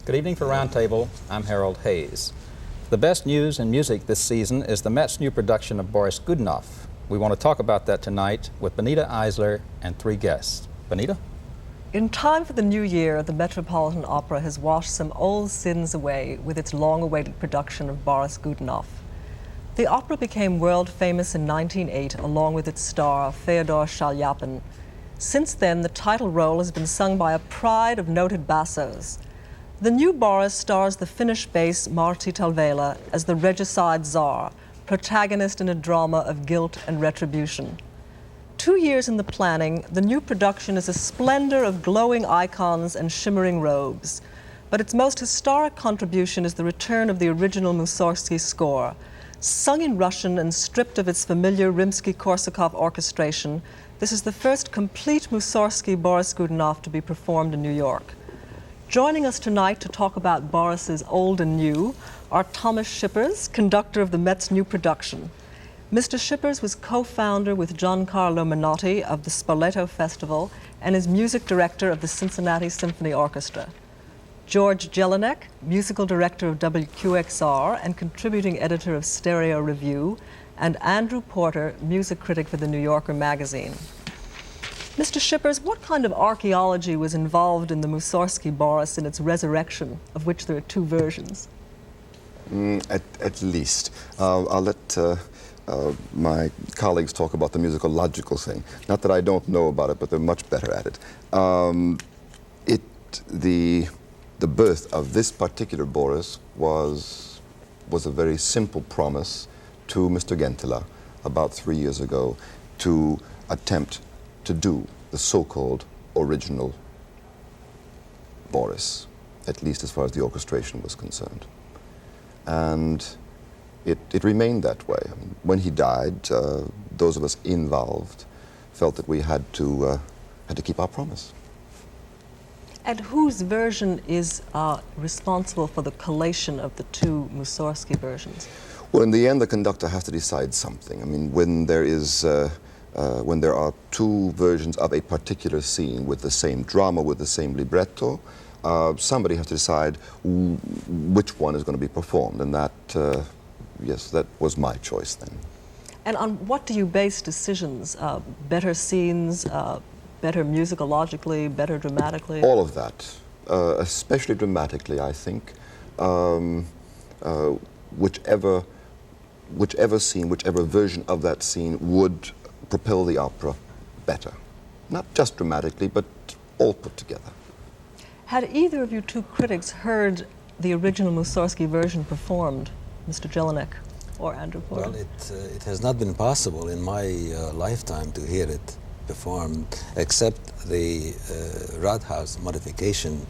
Good evening for Roundtable. I'm Harold Hayes. The best news in music this season is the Met's new production of Boris Gudonov. We want to talk about that tonight with Benita, Eisler, and 3 guests. Benita? In time for the new year, the Metropolitan Opera has washed some old sins away with its long-awaited production of Boris Gudonov. The opera became world famous in 1908 along with its star, Fyodor Shalyapin. Since then, the title role has been sung by a pride of noted bassos. The new Boris stars the Finnish bass Martti Talvela as the regicide czar, protagonist in a drama of guilt and retribution. 2 years in the planning, the new production is a splendor of glowing icons and shimmering robes. But its most historic contribution is the return of the original Mussorgsky score. Sung in Russian and stripped of its familiar Rimsky-Korsakov orchestration, this is the first complete Mussorgsky Boris Gudonov to be performed in New York. Joining us tonight to talk about Boris's old and new are Thomas Schippers, conductor of the Met's new production. Mr. Schippers was co-founder with Giancarlo Menotti of the Spoleto Festival and is music director of the Cincinnati Symphony Orchestra. George Jellinek, musical director of WQXR and contributing editor of Stereo Review, and Andrew Porter, music critic for the New Yorker magazine. Mr. Schippers, what kind of archaeology was involved in the Mussorgsky Boris and its resurrection, of which there are 2 versions? At least. I'll let my colleagues talk about the musicological thing. Not that I don't know about it, but they're much better at it. The birth of this particular Boris was a very simple promise to Mr. Gentila about 3 years ago to attempt to do the so-called original Boris, at least as far as the orchestration was concerned. And it remained that way. When he died, those of us involved felt that we had to keep our promise. And whose version is responsible for the collation of the 2 Mussorgsky versions? Well, in the end, the conductor has to decide something. I mean, when there are 2 versions of a particular scene with the same drama, with the same libretto, somebody has to decide which one is going to be performed, and that, yes, that was my choice then. And on what do you base decisions? Better scenes, better musicologically, better dramatically? All of that, especially dramatically, I think. Whichever scene, whichever version of that scene would propel the opera better. Not just dramatically, but all put together. Had either of you 2 critics heard the original Mussorgsky version performed, Mr. Jellinek or Andrew Porter? Well, it has not been possible in my lifetime to hear it performed, except the Rathaus modification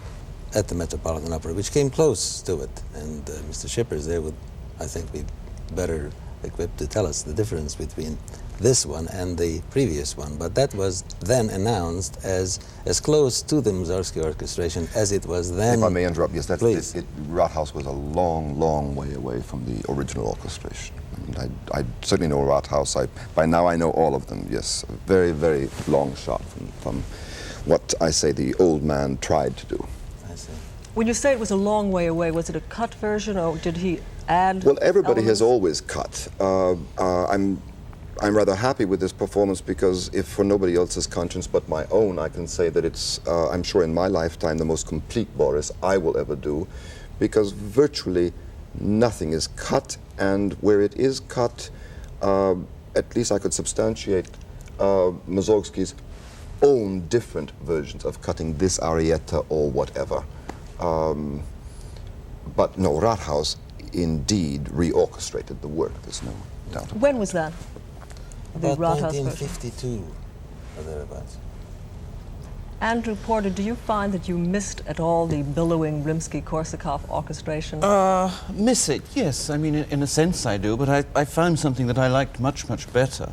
at the Metropolitan Opera, which came close to it. And Mr. Schippers, they would, I think, be better equipped to tell us the difference between this one and the previous one. But that was then announced as close to the Mussorgsky orchestration as it was then. If I may interrupt, yes, Rathaus was a long, long way away from the original orchestration. I mean, I certainly know Rathaus. By now I know all of them, yes. A very, very long shot from what I say the old man tried to do. I see. When you say it was a long way away, was it a cut version or did he add Well, everybody elements? has always cut. I'm rather happy with this performance because if for nobody else's conscience but my own, I can say that it's, I'm sure in my lifetime, the most complete Boris I will ever do, because virtually nothing is cut, and where it is cut, at least I could substantiate Mussorgsky's own different versions of cutting this arietta or whatever. But no, Rathaus indeed reorchestrated the work, there's no doubt about it. When was that? The About Rathaus version? 1952 or thereabouts. Andrew Porter, do you find that you missed at all the billowing Rimsky-Korsakov orchestration? Miss it, yes. I mean, in a sense I do, but I found something that I liked much, much better.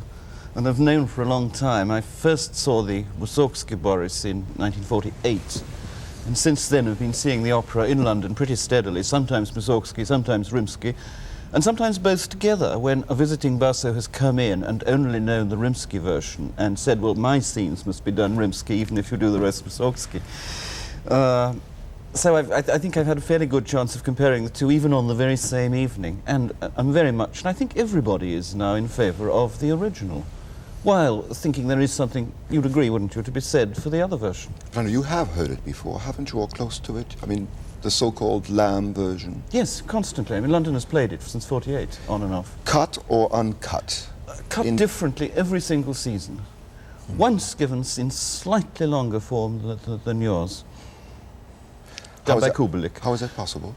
And I've known for a long time. I first saw the Mussorgsky Boris in 1948. And since then I've been seeing the opera in London pretty steadily, sometimes Mussorgsky, sometimes Rimsky, and sometimes both together, when a visiting basso has come in and only known the Rimsky version and said, well, my scenes must be done Rimsky even if you do the rest Mussorgsky. So I think I've had a fairly good chance of comparing the two, even on the very same evening. And I'm very much, and I think everybody is now in favour of the original, while thinking there is something, you'd agree, wouldn't you, to be said for the other version. Brando, you have heard it before, haven't you, or close to it? I mean, the so-called Lamb version. Yes, constantly. I mean, London has played it since '48, on and off. Cut or uncut? Cut differently every single season. Once given in slightly longer form than yours. Done by Kubelik. How is that possible?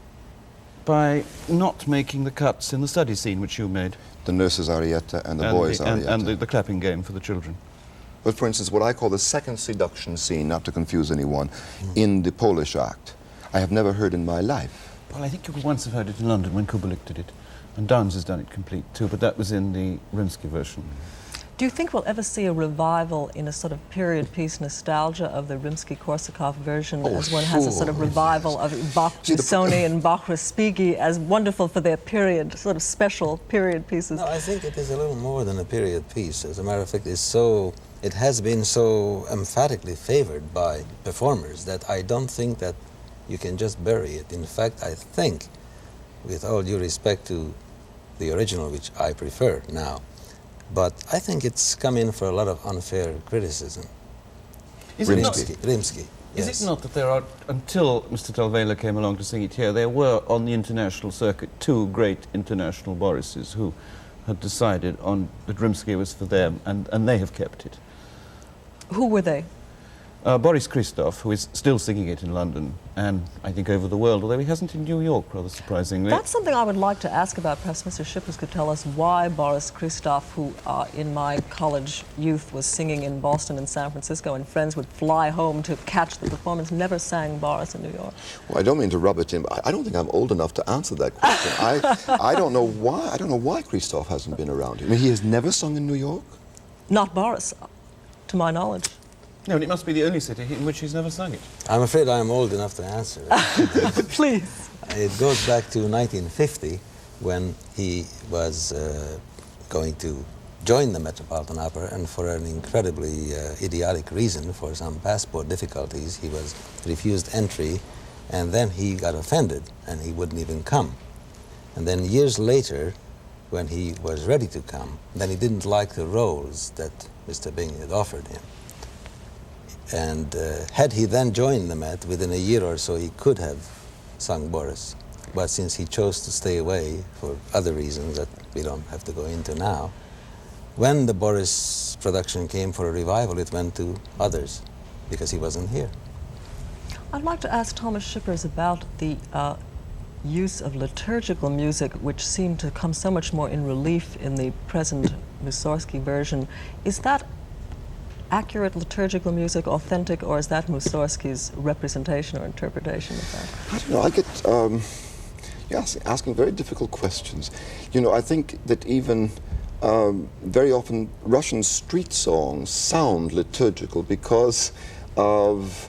By not making the cuts in the study scene which you made. The nurse's arietta and the boy's arietta. And the clapping game for the children. But for instance, what I call the second seduction scene, not to confuse anyone, in the Polish act, I have never heard in my life. Well, I think you could once have heard it in London when Kubelik did it. And Downes has done it complete too, but that was in the Rimsky version. Do you think we'll ever see a revival in a sort of period piece nostalgia of the Rimsky-Korsakov version, as one has a sort of revival of Bach-Busoni and Bach-Respighi as wonderful for their period, sort of special period pieces? No, I think it is a little more than a period piece. As a matter of fact, it has been so emphatically favored by performers that I don't think that you can just bury it. In fact, I think, with all due respect to the original, which I prefer now, but I think it's come in for a lot of unfair criticism. Rimsky, Is yes. it not that there are, until Mr. Talvela came along to sing it here, there were on the international circuit two great international Borises who had decided on that Rimsky was for them, and they have kept it. Who were they? Boris Gudonov, who is still singing it in London, and I think over the world, although he hasn't in New York, rather surprisingly. That's something I would like to ask about. Perhaps Mr. Schippers could tell us why Boris Gudonov, who in my college youth was singing in Boston and San Francisco, and friends would fly home to catch the performance, never sang Boris in New York. Well, I don't mean to rub it in, but I don't think I'm old enough to answer that question. I don't know why. I don't know why Christoph hasn't been around here. I mean, he has never sung in New York. Not Boris, to my knowledge. No, and it must be the only city in which he's never sung it. I'm afraid I'm old enough to answer it. Please. It goes back to 1950 when he was going to join the Metropolitan Opera, and for an incredibly idiotic reason, for some passport difficulties, he was refused entry, and then he got offended and he wouldn't even come. And then years later, when he was ready to come, then he didn't like the roles that Mr. Bing had offered him. And had he then joined the Met, within a year or so he could have sung Boris. But since he chose to stay away for other reasons that we don't have to go into now, when the Boris production came for a revival, it went to others because he wasn't here. I'd like to ask Thomas Schippers about the use of liturgical music, which seemed to come so much more in relief in the present Mussorgsky version. Is that accurate liturgical music, authentic, or is that Mussorgsky's representation or interpretation of that? I don't know. I get asking very difficult questions. You know, I think that even very often Russian street songs sound liturgical because of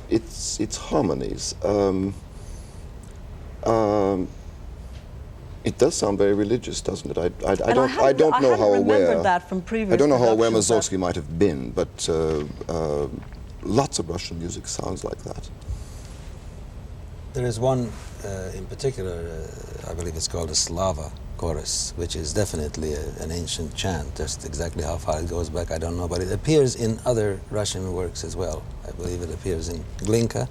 its harmonies. It does sound very religious, doesn't it? I don't know how aware. That from previous I don't know how aware productions Mussorgsky might have been, but lots of Russian music sounds like that. There is one in particular, I believe it's called the Slava chorus, which is definitely an ancient chant. Just exactly how far it goes back, I don't know, but it appears in other Russian works as well. I believe it appears in Glinka,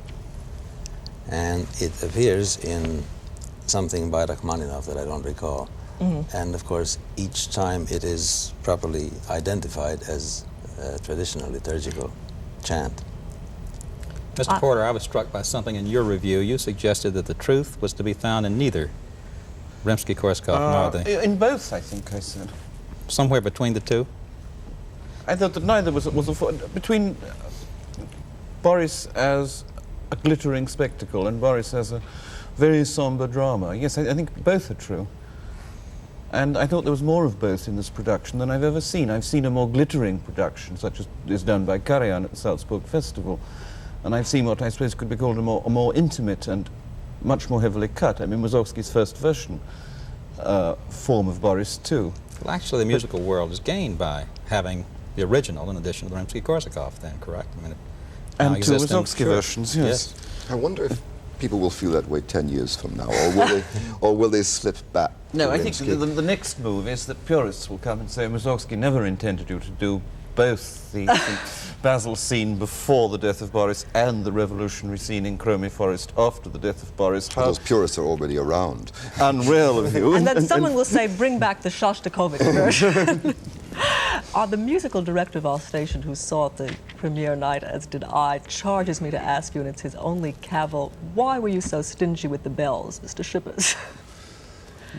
and it appears in something by Rachmaninoff that I don't recall. Mm-hmm. And of course, each time it is properly identified as a traditional liturgical chant. Mr. Porter, I was struck by something in your review. You suggested that the truth was to be found in neither Rimsky-Korsakov nor the... In both, I think I said. Somewhere between the two? I thought that neither was between Boris as a glittering spectacle and Boris as a very somber drama. Yes, I think both are true. And I thought there was more of both in this production than I've ever seen. I've seen a more glittering production, such as is done by Karajan at the Salzburg Festival. And I've seen what I suppose could be called a more intimate and much more heavily cut. I mean, Mussorgsky's first version form of Boris too. Well, actually, the musical world is gained by having the original in addition to the Rimsky-Korsakov then, correct? I mean, And two existent. Mussorgsky versions, yes. I wonder if people will feel that way 10 years from now, or will they slip back? No, to I think Rimsky? the next move is that purists will come and say Mussorgsky never intended you to do both the Basil scene before the death of Boris and the revolutionary scene in Chromy Forest after the death of Boris. But those purists are already around. Unreal of you. And then someone will say, bring back the Shostakovich version. The musical director of our station, who saw it the premiere night, as did I, charges me to ask you, and it's his only cavil, why were you so stingy with the bells, Mr. Schippers?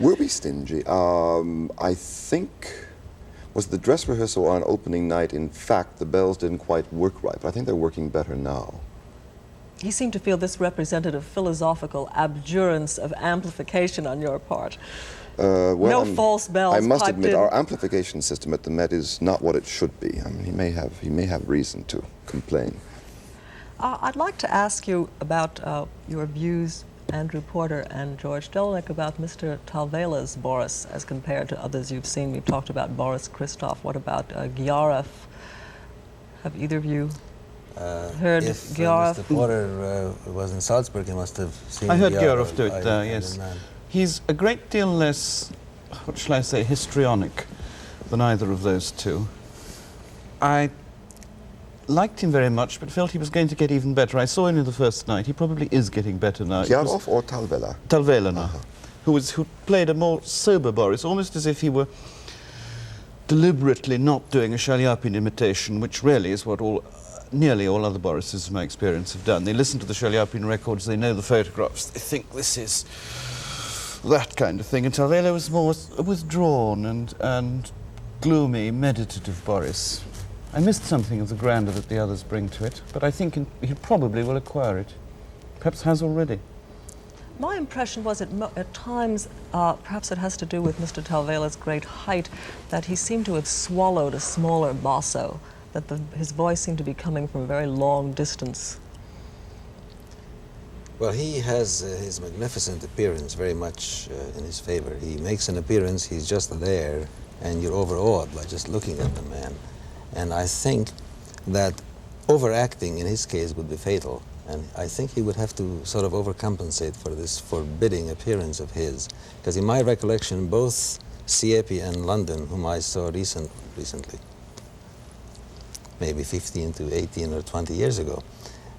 Were we stingy? I think, was the dress rehearsal on opening night, in fact, the bells didn't quite work right, but I think they're working better now. He seemed to feel this represented a philosophical abjurance of amplification on your part. Well, no false bells I must piped admit, in. our amplification system at the Met is not what it should be. I mean, he may have reason to complain. I'd like to ask you about your views, Andrew Porter and George Jellinek, about Mr. Talvela's Boris as compared to others you've seen. We've talked about Boris Christoph. What about Gyarev? Have either of you heard If Gyarev? Mr. Porter was in Salzburg, he must have seen I heard Gyarev. Gyarev do it there, yes. He's a great deal less, what shall I say, histrionic than either of those two. I liked him very much, but felt he was going to get even better. I saw him in the first night. He probably is getting better now. Gyarev or Talvela? Talvela now, who played a more sober Boris, almost as if he were deliberately not doing a Shaliapin imitation, which really is what nearly all other Borises, in my experience, have done. They listen to the Shaliapin records, they know the photographs, they think this is that kind of thing. And Talvela was more withdrawn and gloomy, meditative Boris. I missed something of the grandeur that the others bring to it, but I think he probably will acquire it. Perhaps has already. My impression was at times, perhaps it has to do with Mr. Talvela's great height, that he seemed to have swallowed a smaller basso, that his voice seemed to be coming from a very long distance. Well, he has his magnificent appearance very much in his favor. He makes an appearance, he's just there, and you're overawed by just looking at the man. And I think that overacting in his case would be fatal. And I think he would have to sort of overcompensate for this forbidding appearance of his. Because in my recollection, both Siepi and London, whom I saw recently, maybe 15 to 18 or 20 years ago,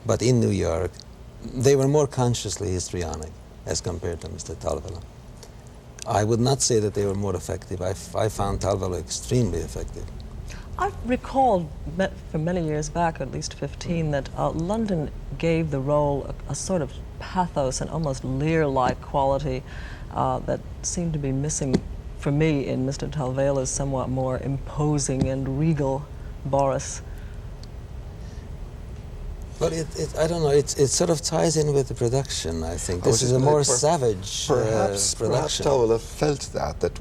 but in New York, they were more consciously histrionic as compared to Mr. Talvela. I would not say that they were more effective. I found Talvela extremely effective. I recall from many years back, at least 15, that London gave the role a sort of pathos and almost Lear-like quality that seemed to be missing for me in Mr. Talvela's somewhat more imposing and regal Boris. But I don't know, it sort of ties in with the production, I think. This is a more savage perhaps production. Talvela felt that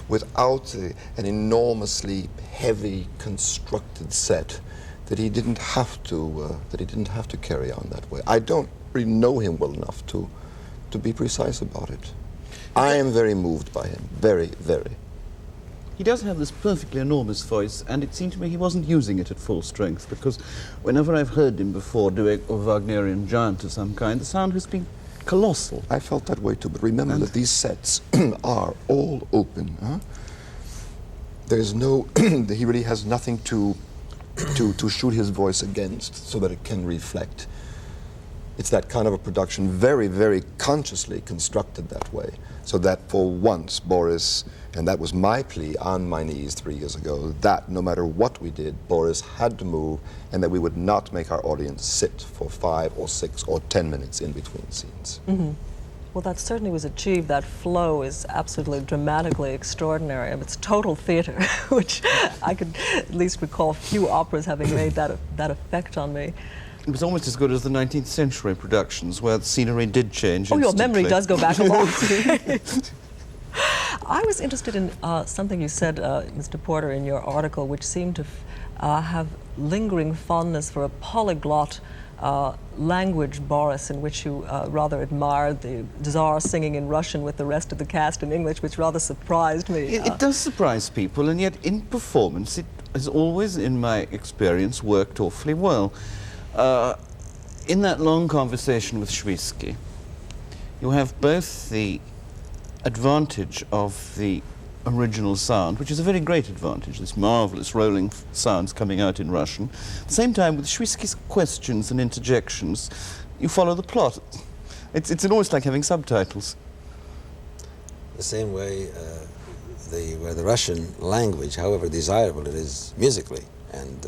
without an enormously heavy constructed set, that he didn't have to carry on that way. I don't really know him well enough to be precise about it. I am very moved by him, very, very. He does have this perfectly enormous voice, and it seemed to me he wasn't using it at full strength, because whenever I've heard him before doing a Wagnerian giant of some kind, the sound has been colossal. I felt that way too, but remember that these sets are all open. Huh? There's no, he really has nothing to shoot his voice against so that it can reflect. It's that kind of a production, very, very consciously constructed that way, so that for once Boris, and that was my plea on my knees 3 years ago, that no matter what we did, Boris had to move, and that we would not make our audience sit for 5 or 6 or 10 minutes in between scenes. Mm-hmm. Well, that certainly was achieved. That flow is absolutely dramatically extraordinary. It's total theater, which I could at least recall few operas having made that effect on me. It was almost as good as the 19th century productions, where the scenery did change Oh, your memory instantly. does go back a long way. I was interested in something you said, Mr. Porter, in your article, which seemed to have lingering fondness for a polyglot language Boris, in which you rather admired the Tsar singing in Russian with the rest of the cast in English, which rather surprised me. It does surprise people, and yet in performance it has always, in my experience, worked awfully well. In that long conversation with Schwisky, you have both the advantage of the original sound, which is a very great advantage, this marvelous rolling sounds coming out in Russian. At the same time, with Schwisky's questions and interjections, you follow the plot. It's almost like having subtitles. The same way where the Russian language, however desirable it is musically and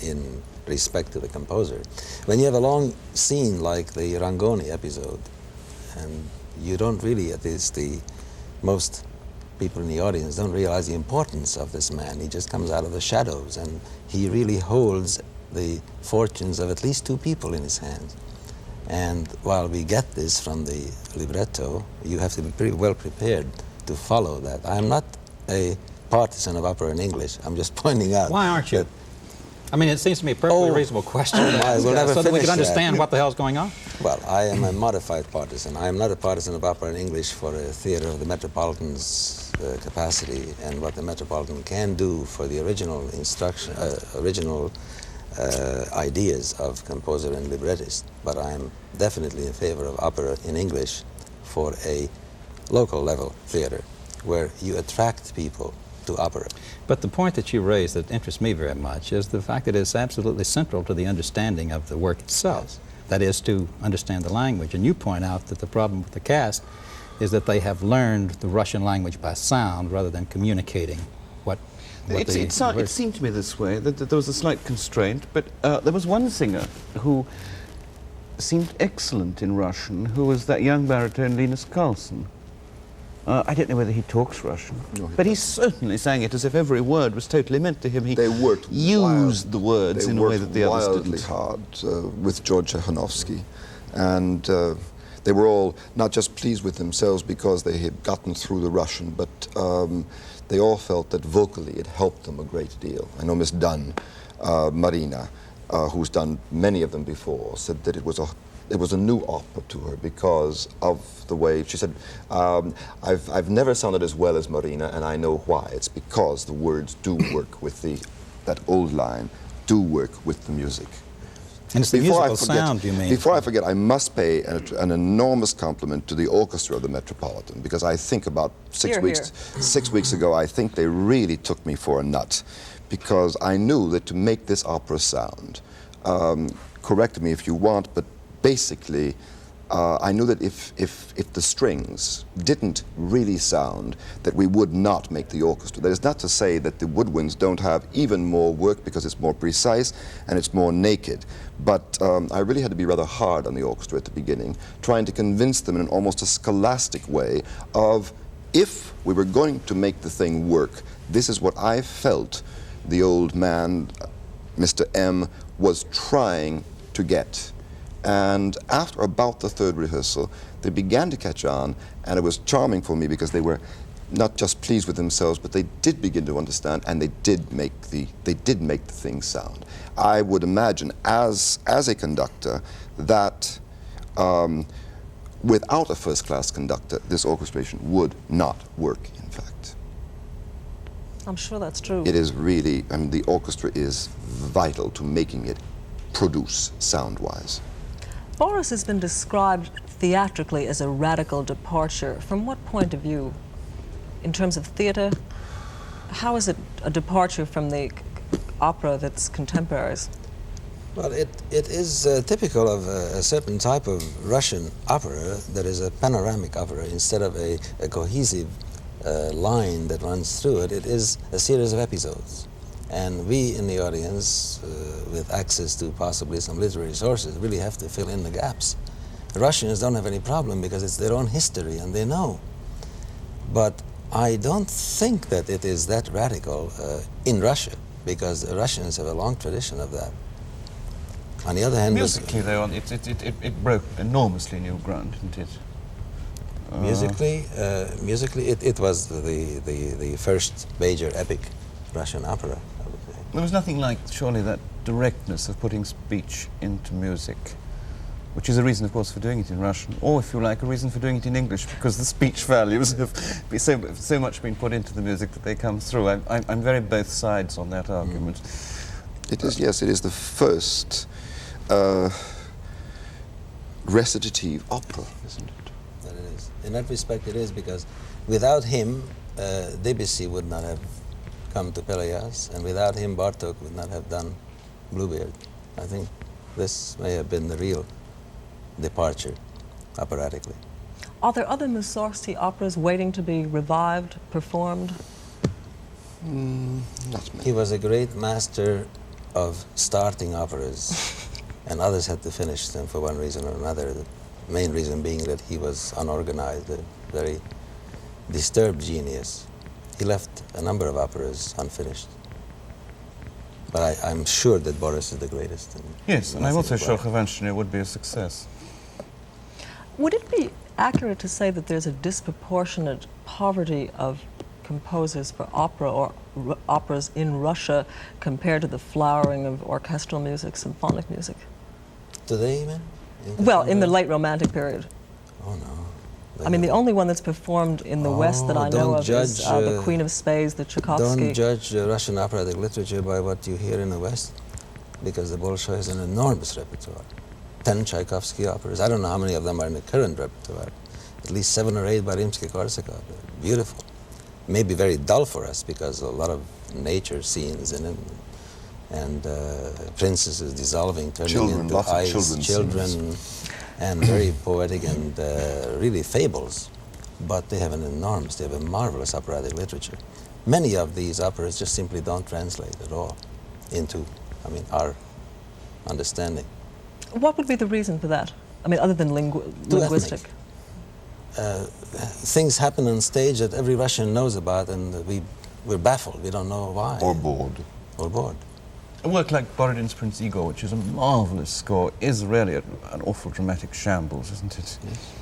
in respect to the composer, when you have a long scene like the Rangoni episode, and you don't really, at least the most people in the audience don't realize the importance of this man. He just comes out of the shadows, and he really holds the fortunes of at least two people in his hands. And while we get this from the libretto, you have to be pretty well prepared to follow that. I'm not a partisan of opera in English. I'm just pointing out. Why aren't you? I mean, it seems to me a perfectly reasonable question to ask, we'll never so that we finish can understand that. what the hell's going on. Well, I am a modified partisan. I am not a partisan of opera in English for a theater of the Metropolitan's capacity and what the Metropolitan can do for the original instruction, ideas of composer and librettist. But I am definitely in favor of opera in English for a local level theater where you attract people to opera. But the point that you raised that interests me very much is the fact that it's absolutely central to the understanding of the work itself. That is, to understand the language. And you point out that the problem with the cast is that they have learned the Russian language by sound rather than communicating what It seemed to me this way, that there was a slight constraint, but there was one singer who seemed excellent in Russian, who was that young baritone Linus Carlson. I don't know whether he talks Russian, but he certainly sang it as if every word was totally meant to him. He used the words in a way that the others didn't. They worked wildly hard with George Chehanovsky, and they were all not just pleased with themselves because they had gotten through the Russian, but they all felt that vocally it helped them a great deal. I know Miss Dunn, Marina, who's done many of them before, said that it was a new opera to her because of the way, she said, I've never sounded as well as Marina, and I know why. It's because the words do work with that old line, do work with the music. And it's the musical sound, you mean? Before I forget, I must pay an enormous compliment to the orchestra of the Metropolitan, because I think about 6 weeks ago, I think they really took me for a nut, because I knew that to make this opera sound, correct me if you want, but basically, I knew that if the strings didn't really sound, that we would not make the orchestra. That is not to say that the woodwinds don't have even more work because it's more precise and it's more naked. But I really had to be rather hard on the orchestra at the beginning, trying to convince them in an almost a scholastic way of, if we were going to make the thing work, this is what I felt the old man, Mr. M, was trying to get. And after about the third rehearsal, they began to catch on, and it was charming for me because they were not just pleased with themselves, but they did begin to understand, and they did make the thing sound. I would imagine, as a conductor, that without a first-class conductor, this orchestration would not work, in fact. I'm sure that's true. It is really, I mean, the orchestra is vital to making it produce sound-wise. Boris has been described theatrically as a radical departure. From what point of view? In terms of theatre, how is it a departure from the opera that's contemporaries? Well, it is typical of a certain type of Russian opera that is a panoramic opera. Instead of a cohesive line that runs through it, it is a series of episodes. And we in the audience, with access to possibly some literary sources, really have to fill in the gaps. The Russians don't have any problem because it's their own history and they know. But I don't think that it is that radical in Russia, because the Russians have a long tradition of that. On the other hand, musically, though, it broke enormously new ground, didn't it? Musically, it was the first major epic Russian opera, I would say. There was nothing like, surely, that directness of putting speech into music, which is a reason, of course, for doing it in Russian, or, if you like, a reason for doing it in English, because the speech values have so much been put into the music that they come through. I'm very both sides on that argument. It is, yes, it is the first recitative opera, isn't it? That it is. In that respect, it is, because without him, Debussy would not have come to Pelléas, and without him, Bartók would not have done Bluebeard. I think this may have been the real departure, operatically. Are there other Mussorgsky operas waiting to be revived, performed? Not many. He was a great master of starting operas, and others had to finish them for one reason or another. The main reason being that he was unorganized, a very disturbed genius. He left a number of operas unfinished. But I'm sure that Boris is the greatest. Yes, and I'm also sure nothing Hrvatshina would be a success. Would it be accurate to say that there's a disproportionate poverty of composers for opera or operas in Russia compared to the flowering of orchestral music, symphonic music? Today, even? Well, in the late Romantic period. Oh, no. I mean, the only one that's performed in the West that I know don't of is judge, the Queen of Spades, the Tchaikovsky. Don't judge Russian operatic literature by what you hear in the West, because the Bolshoi has an enormous repertoire. 10 Tchaikovsky operas. I don't know how many of them are in the current repertoire. At least 7 or 8 by Rimsky-Korsakov. Beautiful. Maybe very dull for us because a lot of nature scenes in it, and princesses dissolving, turning Children, into lots of ice, children, and very poetic and really fables. But they have they have a marvelous operatic literature. Many of these operas just simply don't translate at all into, our understanding. What would be the reason for that? I mean, other than linguistic? Things happen on stage that every Russian knows about, and we're baffled. We don't know why. Or bored. Or bored. A work like Borodin's Prince Igor, which is a marvelous score, is really an awful dramatic shambles, isn't it? Yes.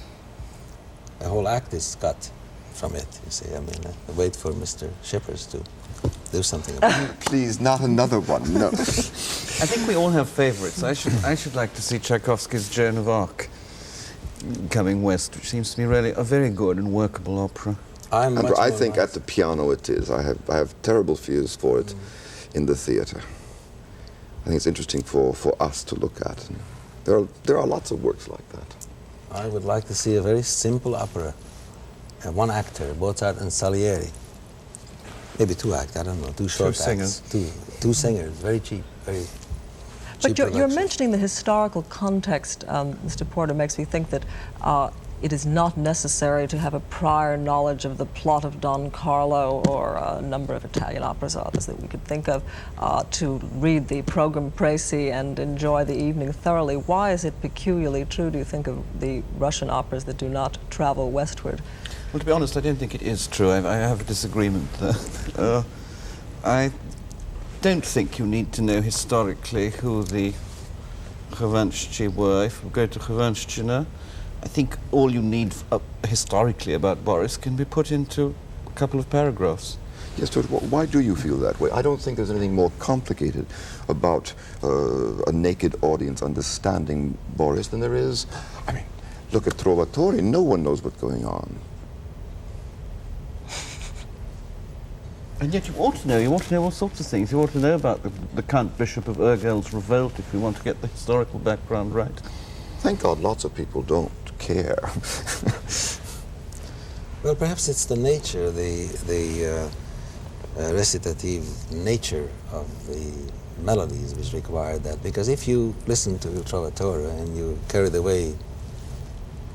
A whole act is cut from it, you see. Wait for Mr. Schippers to do something about it. Please, not another one, no. I think we all have favorites. I should like to see Tchaikovsky's Joan of Arc coming west, which seems to be really a very good and workable opera. I think at the piano it is. I have terrible fears for it in the theatre. I think it's interesting for us to look at. And there are lots of works like that. I would like to see a very simple opera. One actor, Mozart and Salieri. Maybe 2 acts, I don't know, 2 short acts. Two singers, very cheap, very But cheap you're mentioning the historical context, Mr. Porter, makes me think that it is not necessary to have a prior knowledge of the plot of Don Carlo or a number of Italian operas or others that we could think of to read the program précis and enjoy the evening thoroughly. Why is it peculiarly true, do you think, of the Russian operas that do not travel westward? Well, to be honest, I don't think it is true. I have a disagreement there. I don't think you need to know historically who the Hrvatski were. If we go to Hrvatshina, I think all you need historically about Boris can be put into a couple of paragraphs. Yes, George, why do you feel that way? I don't think there's anything more complicated about a naked audience understanding Boris than there is. Look at Trovatori. No one knows what's going on. And yet you ought to know. You ought to know all sorts of things. You ought to know about the Count Bishop of Urgel's revolt if you want to get the historical background right. Thank God lots of people don't care. Well, perhaps it's the nature, the recitative nature of the melodies which require that. Because if you listen to Trovatore and you're carried away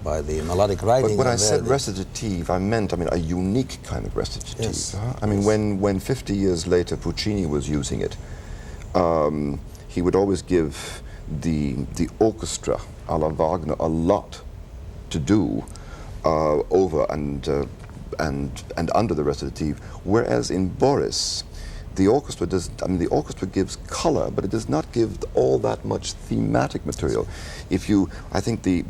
by the melodic writing. But when I said recitative, I meant, a unique kind of recitative. Yes. When 50 years later Puccini was using it, he would always give the orchestra, a la Wagner, a lot to do over and under the recitative, whereas in Boris, the orchestra the orchestra gives color, but it does not give all that much thematic material. I think the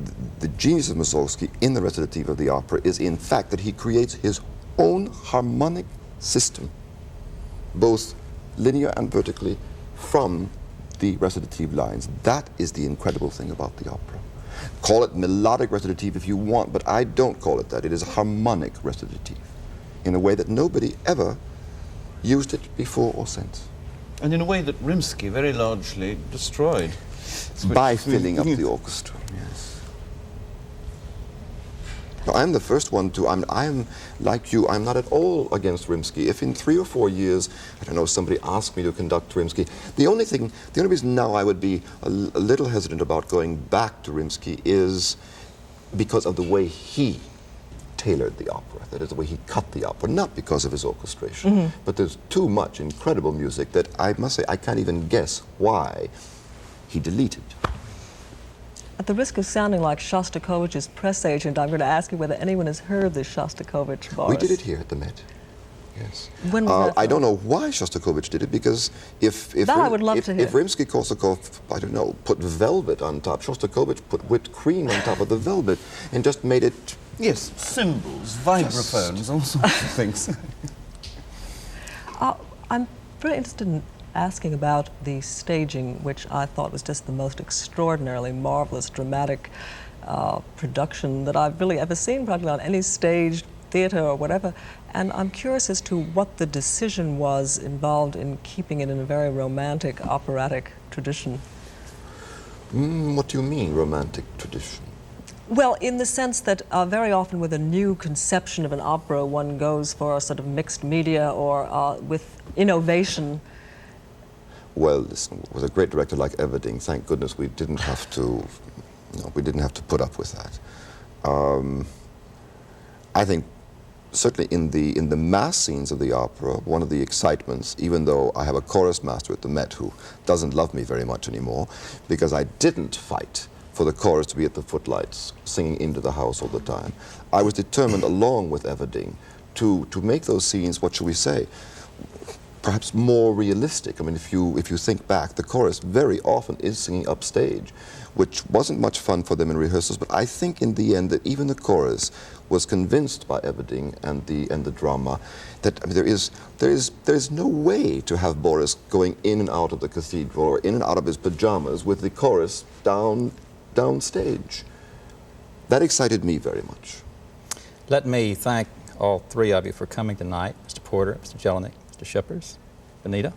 genius of Mussorgsky in the recitative of the opera is in fact that he creates his own harmonic system, both linear and vertically, from the recitative lines. That is the incredible thing about the opera. Call it melodic recitative if you want, but I don't call it that. It is harmonic recitative in a way that nobody ever used it before or since. And in a way that Rimsky very largely destroyed. by filling up the orchestra. Yes. No, I'm the first one to, I'm like you, I'm not at all against Rimsky. If in 3 or 4 years, I don't know, somebody asked me to conduct Rimsky, the only reason now I would be a little hesitant about going back to Rimsky is because of the way he tailored the opera, that is the way he cut the opera, not because of his orchestration. But there's too much incredible music that I must say I can't even guess why he deleted. At the risk of sounding like Shostakovich's press agent, I'm going to ask you whether anyone has heard the Shostakovich, Boris. We did it here at the Met. Yes. When was that? I don't know why Shostakovich did it, because if That I would love to hear. if Rimsky-Korsakov, I don't know, put velvet on top, Shostakovich put whipped cream on top of the velvet and just made it. Yes, cymbals, vibraphones, all sorts of things. I'm very interested in asking about the staging, which I thought was just the most extraordinarily marvelous, dramatic production that I've really ever seen, probably on any stage, theater or whatever. And I'm curious as to what the decision was involved in keeping it in a very romantic, operatic tradition. What do you mean, romantic tradition? Well, in the sense that very often with a new conception of an opera, one goes for a sort of mixed media or with innovation. Well, listen, with a great director like Everding, thank goodness we didn't have to, we didn't have to put up with that. I think certainly in the mass scenes of the opera, one of the excitements, even though I have a chorus master at the Met who doesn't love me very much anymore, because I didn't fight for the chorus to be at the footlights, singing into the house all the time. I was determined, along with Everding, to make those scenes, what shall we say, perhaps more realistic. I mean, if you think back, the chorus very often is singing upstage, which wasn't much fun for them in rehearsals, but I think in the end that even the chorus was convinced by Everding and the drama that, I mean, there is no way to have Boris going in and out of the cathedral or in and out of his pajamas with the chorus downstage. That excited me very much. Let me thank all three of you for coming tonight, Mr. Porter, Mr. Jellinek, Mr. Schippers, Benita.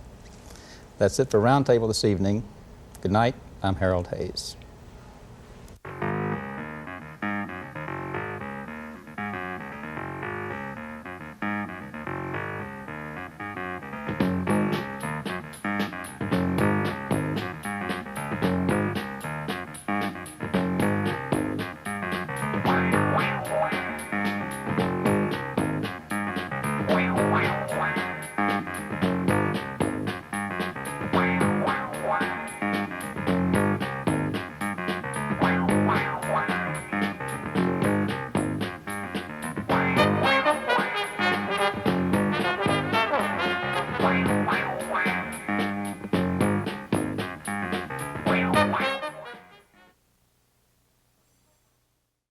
That's it for Roundtable this evening. Good night. I'm Harold Hayes. Wow.